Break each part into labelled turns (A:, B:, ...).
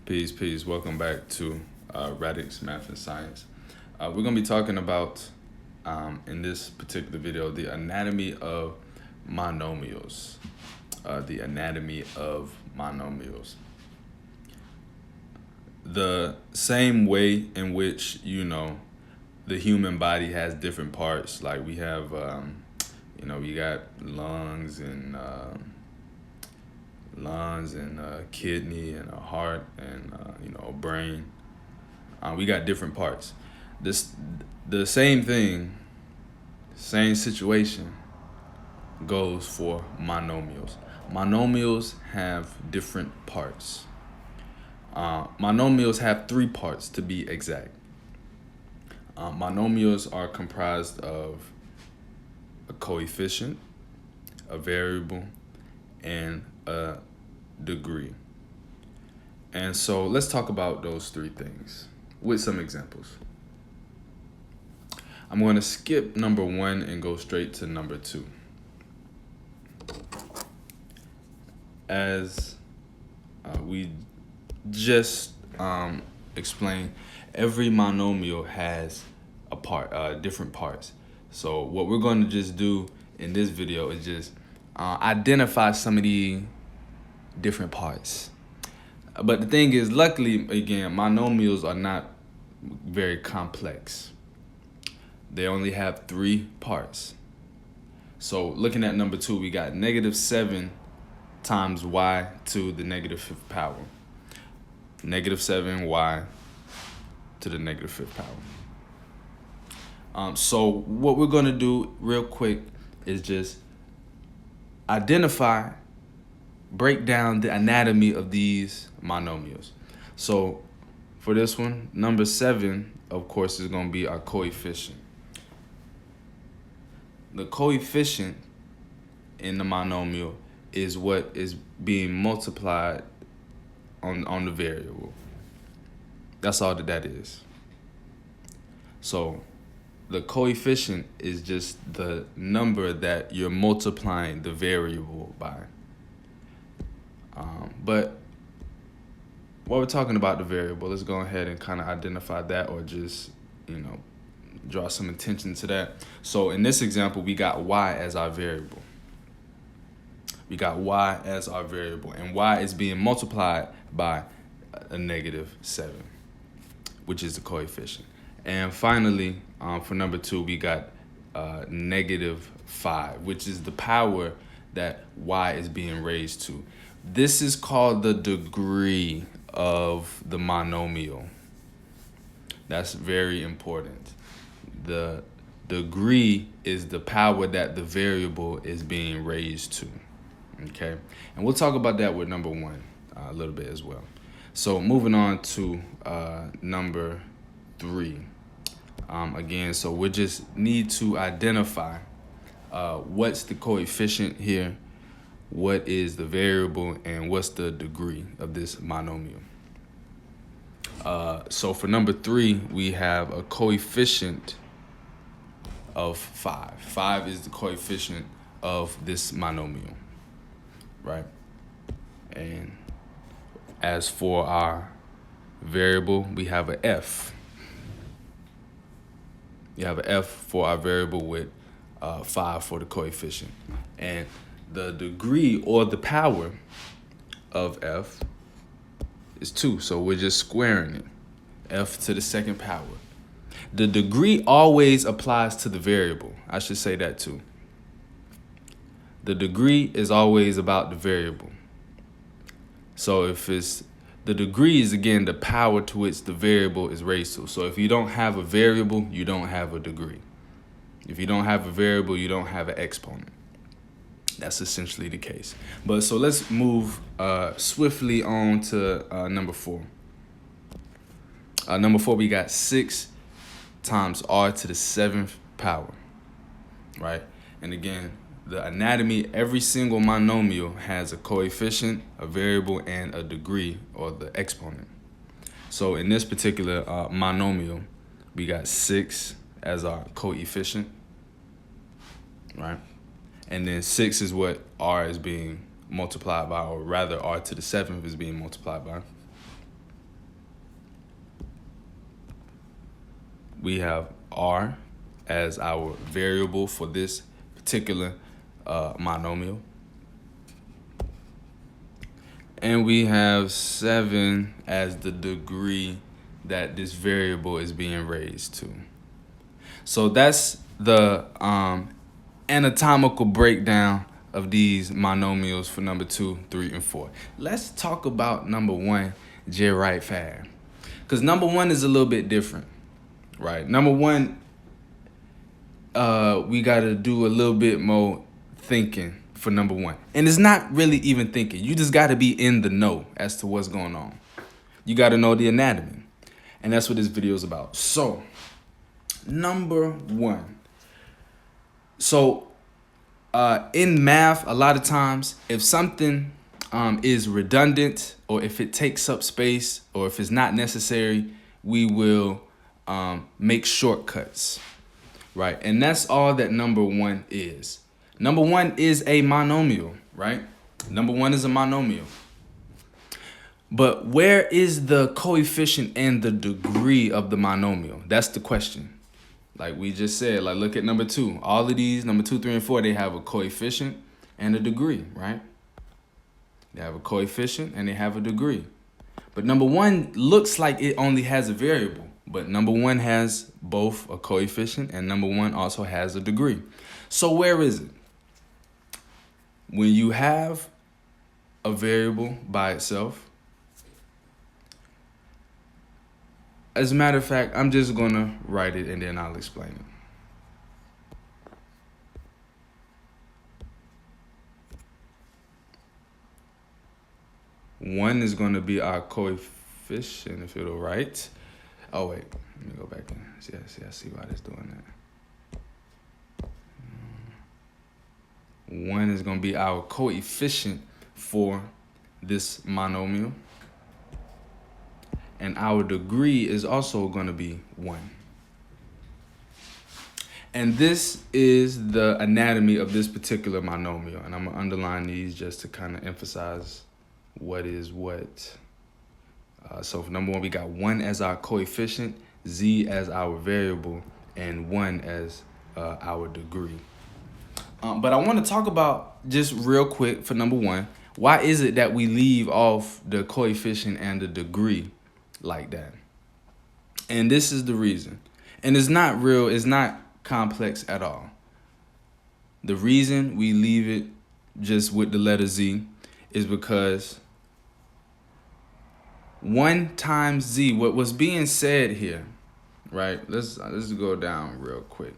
A: Peace, peace. Welcome back to Radix Math and Science. We're going to be talking about, in this particular video, the anatomy of monomials. The anatomy of monomials. The same way in which, the human body has different parts. Like we have, we got lungs and kidney and a heart and a brain. We got different parts. The same thing, same situation goes for monomials. Monomials have different parts. Monomials have three parts to be exact. Monomials are comprised of a coefficient, a variable, and a degree. And so let's talk about those three things with some examples. I'm going to skip number 1 and go straight to number 2. As we just explained, every monomial has different parts. So what we're going to just do in this video is just identify some of the different parts. But the thing is, luckily, again, monomials are not very complex. They only have 3 parts. So looking at number 2, we got -7 times y to the -5th power. -7y to the -5th power. So what we're going to do real quick is just break down the anatomy of these monomials. So for this one, number 7, of course, is going to be our coefficient. The coefficient in the monomial is what is being multiplied on the variable. That's all that is. So the coefficient is just the number that you're multiplying the variable by. But while we're talking about the variable, let's go ahead and kind of identify that, or just, draw some attention to that. So in this example, we got y as our variable. And y is being multiplied by a -7, which is the coefficient. And finally, for number 2, we got -5, which is the power that y is being raised to. This is called the degree of the monomial. That's very important. The degree is the power that the variable is being raised to. Okay, and we'll talk about that with number 1 a little bit as well. So moving on to number 3. Again, so we just need to identify what's the coefficient here, what is the variable, and what's the degree of this monomial. So for number 3, we have a coefficient of 5. 5 is the coefficient of this monomial, right? And as for our variable, we have an f. You have an f for our variable with 5 for the coefficient. And the degree, or the power, of f is 2. So we're just squaring it. F to the 2nd power. The degree always applies to the variable. I should say that too. The degree is always about the variable. So if it's the degree is, again, the power to which the variable is raised to. So if you don't have a variable, you don't have a degree. If you don't have a variable, you don't have an exponent. That's essentially the case. But so let's move swiftly on to number 4. Number 4, we got 6 times r to the 7th power, right? And again, the anatomy, every single monomial has a coefficient, a variable, and a degree, or the exponent. So in this particular monomial, we got 6 as our coefficient, right? And then 6 is what r is being multiplied by, or rather r to the 7th is being multiplied by. we have r as our variable for this particular monomial. And we have 7 as the degree that this variable is being raised to. So that's the anatomical breakdown of these monomials for number 2, 3, and 4. Let's talk about number 1 just right fast. Because number 1 is a little bit different, right? Number 1, we got to do a little bit more thinking for number 1. And it's not really even thinking. You just got to be in the know as to what's going on. You got to know the anatomy. And that's what this video is about. So, number 1. So, in math, a lot of times, if something is redundant, or if it takes up space, or if it's not necessary, we will make shortcuts, right? And that's all that number 1 is. Number 1 is a monomial, right? Number 1 is a monomial. But where is the coefficient and the degree of the monomial? That's the question. Like we just said, like look at number 2. All of these, number 2, 3, and 4, they have a coefficient and a degree, right? They have a coefficient and they have a degree. But number 1 looks like it only has a variable. But number 1 has both a coefficient and number 1 also has a degree. So where is it? When you have a variable by itself, as a matter of fact, I'm just going to write it and then I'll explain it. 1 is going to be our coefficient, if it'll write. Oh, wait. Let me go back and I see why it's doing that. 1 is going to be our coefficient for this monomial. And our degree is also going to be 1. And this is the anatomy of this particular monomial. And I'm going to underline these just to kind of emphasize what is what. So for number 1, we got 1 as our coefficient, z as our variable, and 1 as our degree. But I want to talk about, just real quick for number 1, why is it that we leave off the coefficient and the degree like that? And this is the reason. And it's not complex at all. The reason we leave it just with the letter z is because 1 times z, what was being said here, right? Let's go down real quick.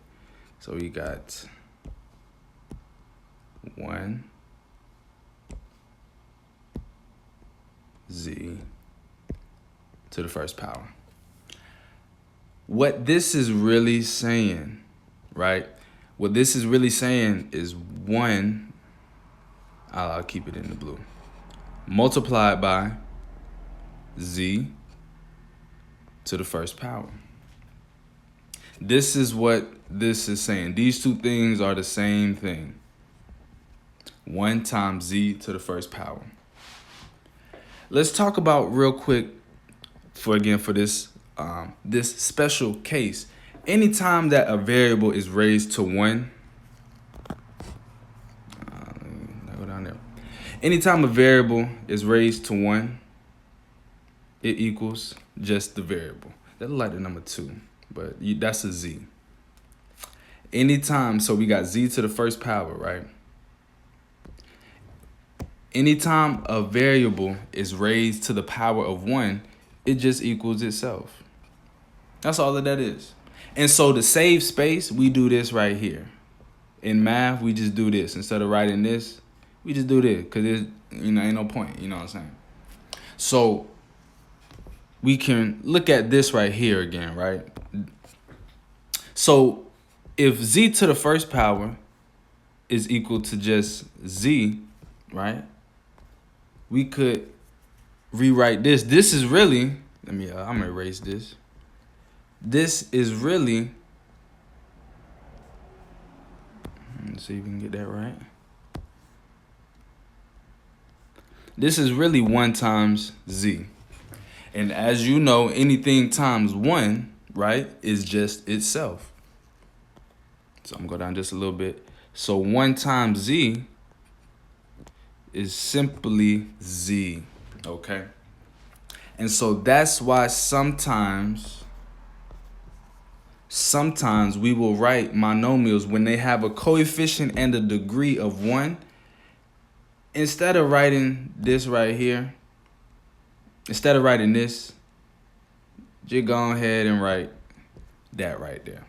A: So we got 1 z to the first power. What this is really saying, right? What this is really saying is 1, I'll keep it in the blue, multiplied by z to the first power. This is what this is saying. These two things are the same thing. 1 times z to the first power. Let's talk about real quick for this this special case. Anytime that a variable is raised to 1, go down there. Anytime a variable is raised to 1, it equals just the variable. That look like the number 2, but that's a z. Anytime, so we got z to the first power, right? Anytime a variable is raised to the power of 1, it just equals itself. That's all that is. And so to save space, we do this right here. In math, we just do this. Instead of writing this, we just do this because there's, ain't no point. You know what I'm saying? So we can look at this right here again, right? So if z to the first power is equal to just z, right? We could rewrite this. This is really, I'm gonna erase this. This is really, let's see if we can get that right. This is really 1 times z. And as you know, anything times 1 right, is just itself. So I'm going to go down just a little bit. So 1 times z is simply z, okay? And so that's why sometimes we will write monomials when they have a coefficient and a degree of 1. Instead of writing this right here, instead of writing this, just go ahead and write that right there.